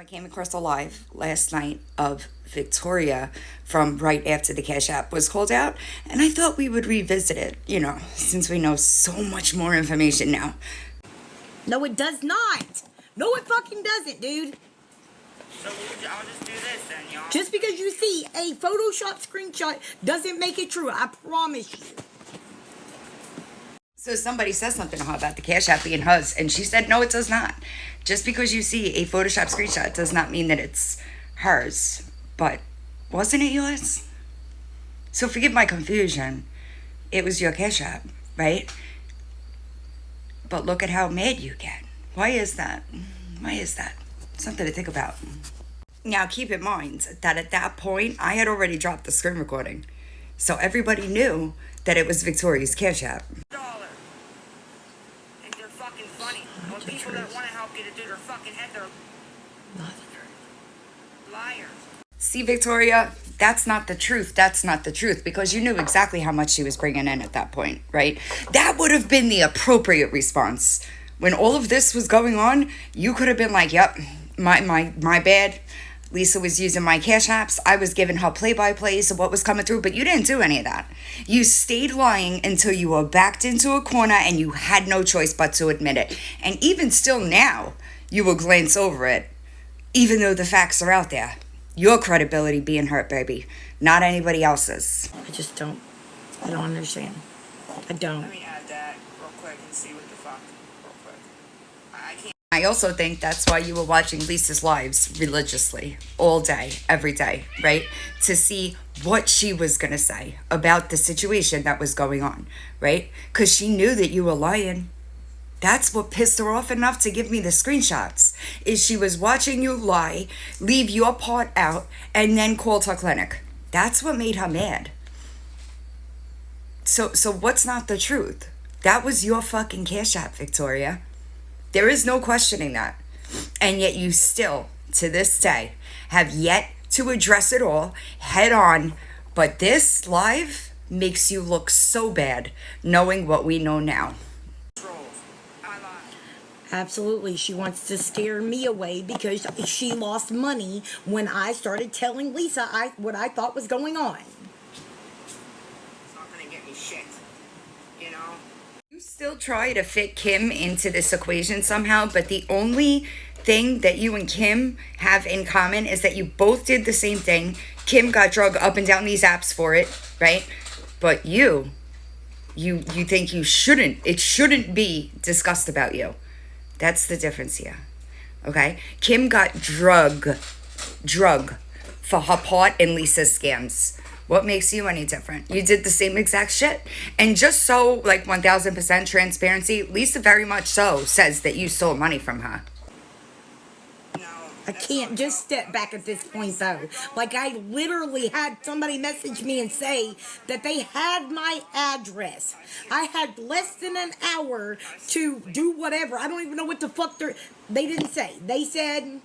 I came across a live last night of Victoria from right after the Cash App was called out, and I thought we would revisit it, since we know so much more information now. No, it does not. No, it fucking doesn't, dude. So I'll just do this then, y'all. Just because you see a Photoshop screenshot doesn't make it true. I promise you. So somebody says something to her about the Cash App being hers, and she said, no, it does not. Just because you see a Photoshop screenshot does not mean that it's hers. But wasn't it yours? So forgive my confusion. It was your Cash App, right? But look at how mad you get. Why is that? Why is that? Something to think about. Now keep in mind that at that point, I had already dropped the screen recording. So everybody knew that it was Victoria's Cash App. Think they're fucking funny. When people that want to help get it through their fucking head, they're Not the truth. liars. See, Victoria, that's not the truth. That's not the truth, because you knew exactly how much she was bringing in at that point, right? That would have been the appropriate response. When all of this was going on, you could have been like, yep, my bad. Lisa was using my Cash Apps. I was giving her play-by-plays of what was coming through, but you didn't do any of that. You stayed lying until you were backed into a corner and you had no choice but to admit it. And even still now, you will glance over it, even though the facts are out there. Your credibility being hurt, baby, not anybody else's. I don't understand. I don't. Let me add that real quick and see what the fuck. Real quick. I can't. I also think that's why you were watching Lisa's lives religiously all day, every day, right? To see what she was going to say about the situation that was going on, right? Because she knew that you were lying. That's what pissed her off enough to give me the screenshots, is she was watching you lie, leave your part out, and then called her clinic. That's what made her mad. So what's not the truth? That was your fucking Cash App, Victoria. There is no questioning that. And yet you still, to this day, have yet to address it all head on. But this live makes you look so bad, knowing what we know now. Absolutely. She wants to scare me away because she lost money when I started telling Lisa what I thought was going on. It's not gonna get me shit. You know? You still try to fit Kim into this equation somehow, but the only thing that you and Kim have in common is that you both did the same thing. Kim got drug up and down these apps for it, right? But you think it shouldn't be discussed about you. That's the difference here, okay? Kim got drug for her part in Lisa's scams. What makes you any different? You did the same exact shit. And just so, 1000% transparency, Lisa very much so says that you stole money from her. I can't just step back at this point, though. I literally had somebody message me and say that they had my address. I had less than an hour to do whatever. I don't even know what the fuck they didn't say. They said...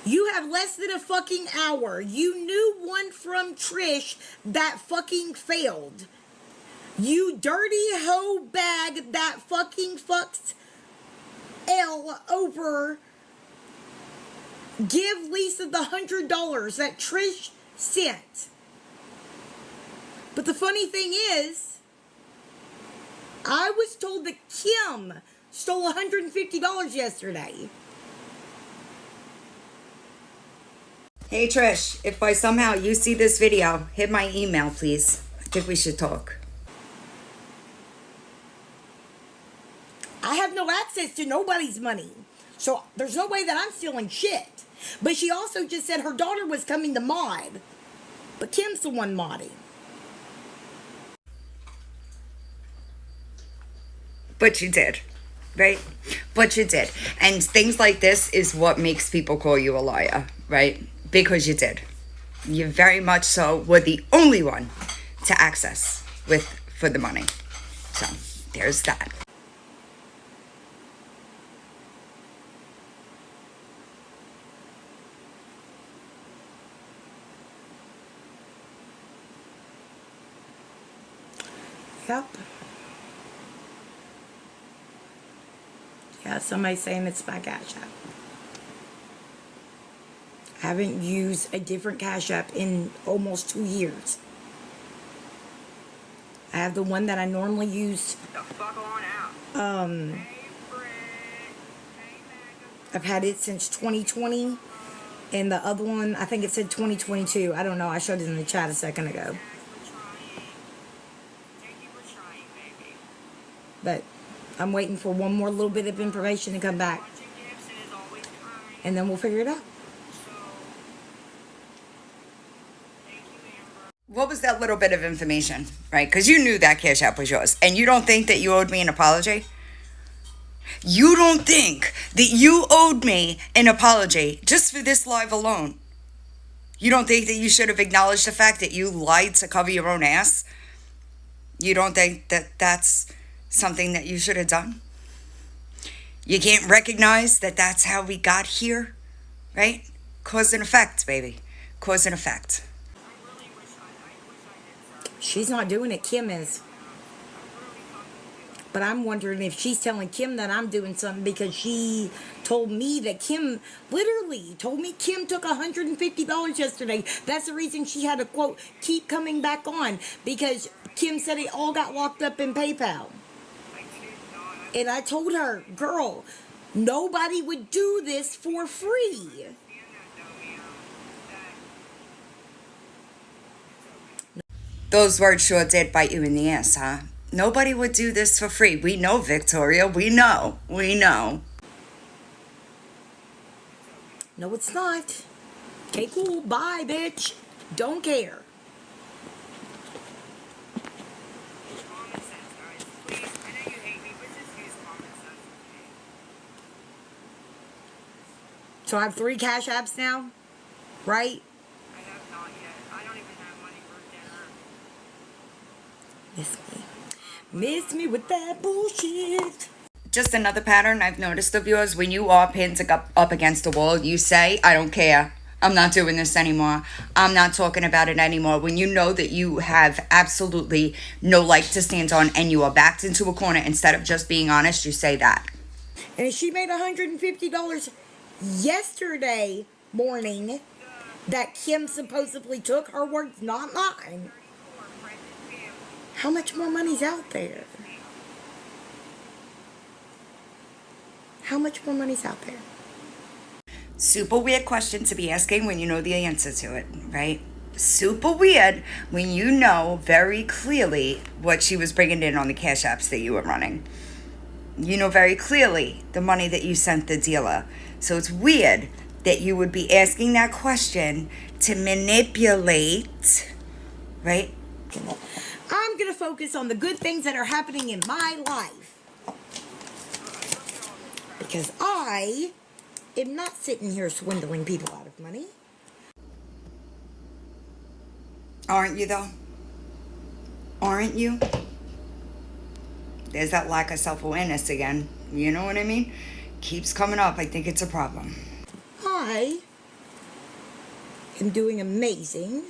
You have less than a fucking hour. You knew one from Trish that fucking failed. You dirty hoe bag that fucking fucks L over. Give Lisa the $100 that Trish sent. But the funny thing is, I was told that Kim stole $150 yesterday. Hey Trish, if by somehow you see this video, hit my email, please. I think we should talk. I have no access to nobody's money. So there's no way that I'm stealing shit. But she also just said her daughter was coming to mod. But Kim's the one modding. But you did, right? But you did. And things like this is what makes people call you a liar, right? Because you did. You very much so were the only one to access for the money. So there's that. Yep. Yeah, somebody's saying it's my Cash App. I haven't used a different Cash App in almost 2 years. I have the one that I normally use. The fuck on out. I've had it since 2020. And the other one, I think it said 2022. I don't know. I showed it in the chat a second ago. But I'm waiting for one more little bit of information to come back. And then we'll figure it out. What was that little bit of information, right? Because you knew that Cash App was yours. And you don't think that you owed me an apology? You don't think that you owed me an apology just for this live alone? You don't think that you should have acknowledged the fact that you lied to cover your own ass? You don't think that that's something that you should have done? You can't recognize that that's how we got here, right? Cause and effect, baby. Cause and effect. She's not doing it. Kim is. But I'm wondering if she's telling Kim that I'm doing something because she told me that Kim literally told me Kim took $150 yesterday. That's the reason she had to, quote, keep coming back on, because Kim said it all got locked up in PayPal. And I told her, girl, nobody would do this for free. Those words sure did bite you in the ass, huh? Nobody would do this for free. We know, Victoria. We know. We know. No, it's not. Okay, cool. Bye, bitch. Don't care. Common sense, guys. Please. I know you hate me, but just use common sense. So I have 3 Cash Apps now, right? I have not yet. I don't even have money for dinner. Miss me. Miss me with that bullshit. Just another pattern I've noticed of yours. When you are pinned up against the wall, you say, I don't care. I'm not doing this anymore. I'm not talking about it anymore. When you know that you have absolutely no leg to stand on and you are backed into a corner, instead of just being honest, you say that. And she made $150 yesterday morning that Kim supposedly took. Her words, not mine. How much more money's out there? How much more money's out there? Super weird question to be asking when you know the answer to it, right? Super weird when you know very clearly what she was bringing in on the Cash Apps that you were running. You know very clearly the money that you sent the dealer. So it's weird that you would be asking that question to manipulate, right? I'm going to focus on the good things that are happening in my life. Because I am not sitting here swindling people out of money. Aren't you, though? Aren't you? There's that lack of self-awareness again. You know what I mean? Keeps coming up. I think it's a problem. I am doing amazing.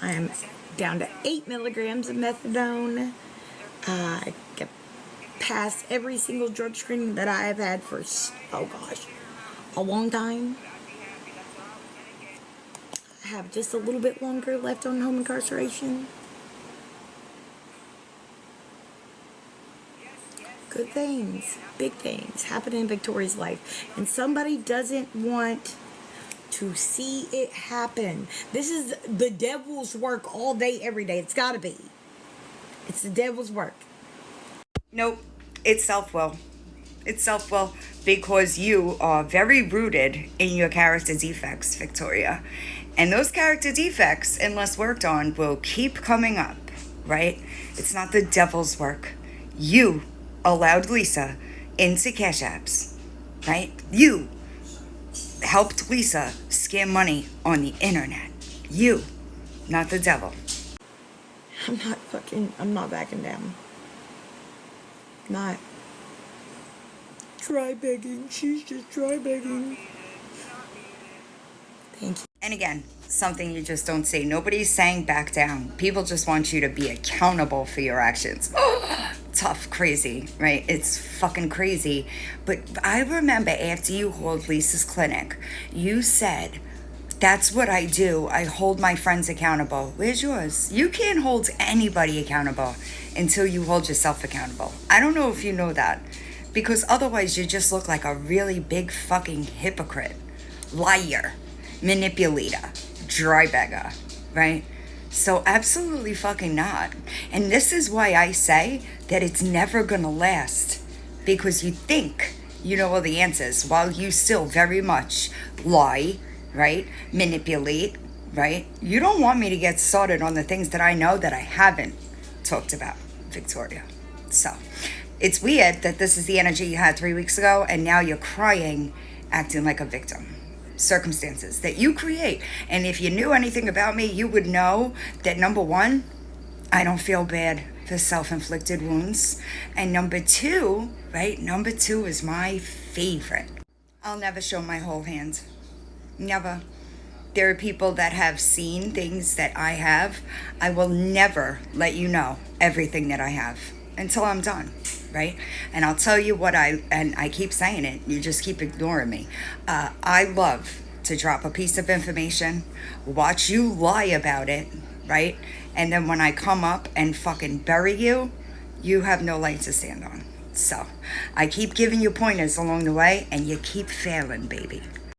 I am down to 8 milligrams of methadone. I get past every single drug screening that I have had for, a long time. I have just a little bit longer left on home incarceration. Good things, big things happen in Victoria's life. And somebody doesn't want to see it happen. This is the devil's work all day, every day. It's got to be. It's the devil's work. Nope. It's self-will. It's self-will because you are very rooted in your character defects, Victoria. And those character defects, unless worked on, will keep coming up, right? It's not the devil's work. You allowed Lisa into Cash Apps, right? You helped Lisa scam money on the internet. You, not the devil. I'm not backing down. Not. Try begging. She's just try begging. Thank you. And again, something you just don't see. Nobody's saying back down. People just want you to be accountable for your actions. Tough, crazy, right? It's fucking crazy. But I remember after you hold Lisa's clinic, you said, that's what I do. I hold my friends accountable. Where's yours? You can't hold anybody accountable until you hold yourself accountable. I don't know if you know that, because otherwise you just look like a really big fucking hypocrite, liar, manipulator, dry beggar, right? So absolutely fucking not. And this is why I say that it's never gonna last, because you think you know all the answers while you still very much lie, right? Manipulate, right? You don't want me to get started on the things that I know that I haven't talked about, Victoria. So it's weird that this is the energy you had 3 weeks ago, and now you're crying, acting like a victim. Circumstances that you create. And if you knew anything about me, you would know that number one, I don't feel bad for self-inflicted wounds. And number two, right? Number two is my favorite. I'll never show my whole hand. Never. There are people that have seen things that I have. I will never let you know everything that I have until I'm done, right? And I'll tell you what I keep saying it, you just keep ignoring me. I love to drop a piece of information, watch you lie about it, right? And then when I come up and fucking bury you, you have no leg to stand on. So I keep giving you pointers along the way, and you keep failing, baby.